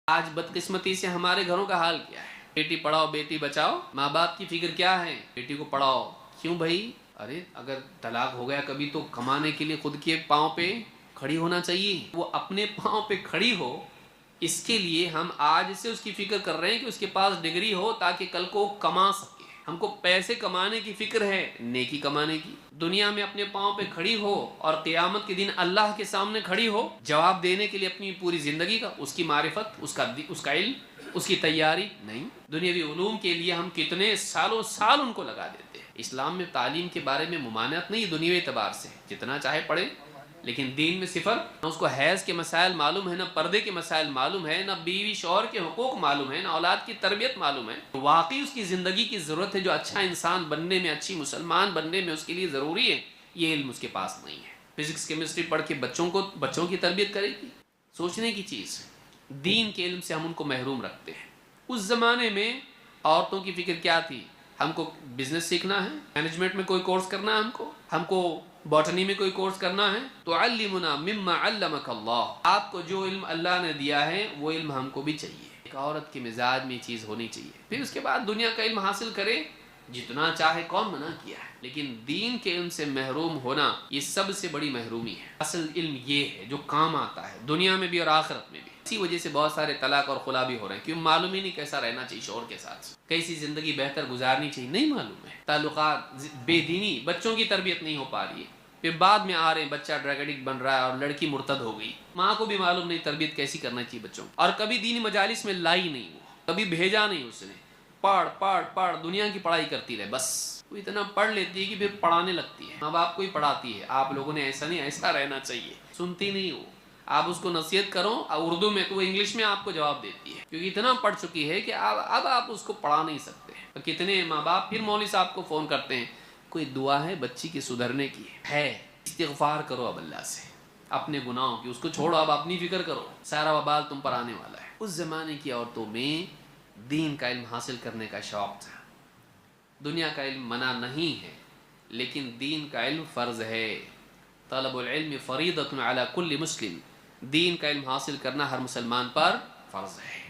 آج بدقسمتی سے ہمارے گھروں کا حال کیا ہے؟ بیٹی پڑھاؤ بیٹی بچاؤ، ماں باپ کی فکر کیا ہے؟ بیٹی کو پڑھاؤ. کیوں بھائی؟ ارے اگر طلاق ہو گیا کبھی تو کمانے کے لیے خود کے پاؤں پہ کھڑی ہونا چاہیے. وہ اپنے پاؤں پہ کھڑی ہو، اس کے لیے ہم آج سے اس کی فکر کر رہے ہیں کہ اس کے پاس ڈگری ہو تاکہ کل کو کما سکے. ہم کو پیسے کمانے کی فکر ہے، نیکی کمانے کی. دنیا میں اپنے پاؤں پہ کھڑی ہو اور قیامت کے دن اللہ کے سامنے کھڑی ہو، جواب دینے کے لیے اپنی پوری زندگی کا، اس کی معرفت، اس کا علم، اس کی تیاری نہیں. دنیاوی علوم کے لیے ہم کتنے سالوں سال ان کو لگا دیتے ہیں. اسلام میں تعلیم کے بارے میں ممانعت نہیں، دنیاوی اعتبار سے جتنا چاہے پڑھے، لیکن دین میں صفر. نہ اس کو حیض کے مسائل معلوم ہے، نہ پردے کے مسائل معلوم ہے، نہ بیوی شوہر کے حقوق معلوم ہے، نہ اولاد کی تربیت معلوم ہے. واقعی اس کی زندگی کی ضرورت ہے، جو اچھا انسان بننے میں، اچھی مسلمان بننے میں اس کے لیے ضروری ہے، یہ علم اس کے پاس نہیں ہے. فزکس کیمسٹری پڑھ کے بچوں کی تربیت کرے گی؟ سوچنے کی چیز. دین کے علم سے ہم ان کو محروم رکھتے ہیں. اس زمانے میں عورتوں کی فکر کیا تھی؟ ہم کو بزنس سیکھنا ہے، مینجمنٹ میں کوئی کورس کرنا ہے، ہم کو باٹنی میں کوئی کورس کرنا ہے. تو علمنا مما علمک اللہ، آپ کو جو علم اللہ نے دیا ہے وہ علم ہم کو بھی چاہیے. ایک عورت کے مزاج میں یہ چیز ہونی چاہیے. پھر اس کے بعد دنیا کا علم حاصل کرے جتنا چاہے، کون منع کیا ہے؟ لیکن دین کے علم سے محروم ہونا یہ سب سے بڑی محرومی ہے. اصل علم یہ ہے جو کام آتا ہے دنیا میں بھی اور آخرت میں بھی. اسی وجہ سے بہت سارے طلاق اور خلا بھی ہو رہے ہیں، کیوں؟ معلوم ہی نہیں کیسا رہنا چاہیے شوہر کے ساتھ، کیسی زندگی بہتر گزارنی چاہیے، نہیں معلوم ہے. تعلقات، بے دینی، بچوں کی تربیت نہیں ہو پا رہی ہے. پھر بعد میں آ رہے ہیں بچہ ڈرگ ایڈکٹ بن رہا ہے اور لڑکی مرتد ہو گئی. ماں کو بھی معلوم نہیں تربیت کیسی کرنا چاہیے بچوں، اور کبھی دینی مجالس میں لائی نہیں، وہ کبھی بھیجا نہیں اس نے. پڑھ دنیا کی پڑھائی کرتی رہے بس. وہ اتنا پڑھ لیتی ہے کہ پھر پڑھانے لگتی ہے. ماں باپ کو ہی پڑھاتی ہے، آپ لوگوں نے ایسا نہیں، ایسا رہنا چاہیے. سنتی نہیں ہو. آپ اس کو نصیحت کرو اردو میں تو وہ انگلش میں آپ کو جواب دیتی ہے، کیونکہ اتنا پڑھ چکی ہے کہ اب آپ اس کو پڑھا نہیں سکتے. کتنے ماں باپ پھر مولوی صاحب کو فون کرتے ہیں، کوئی دعا ہے بچی کی سدھرنے کی؟ ہے. استغفار کرو اب اللہ سے اپنے گناہوں کی، اس کو چھوڑو، اب اپنی فکر کرو، سارا وبال تم پر آنے والا ہے. اس زمانے کی عورتوں میں دین کا علم حاصل کرنے کا شوق تھا. دنیا کا علم منع نہیں ہے، لیکن دین کا علم فرض ہے. طلب العلم فریضۃ علی کل مسلم، دین کا علم حاصل کرنا ہر مسلمان پر فرض ہے.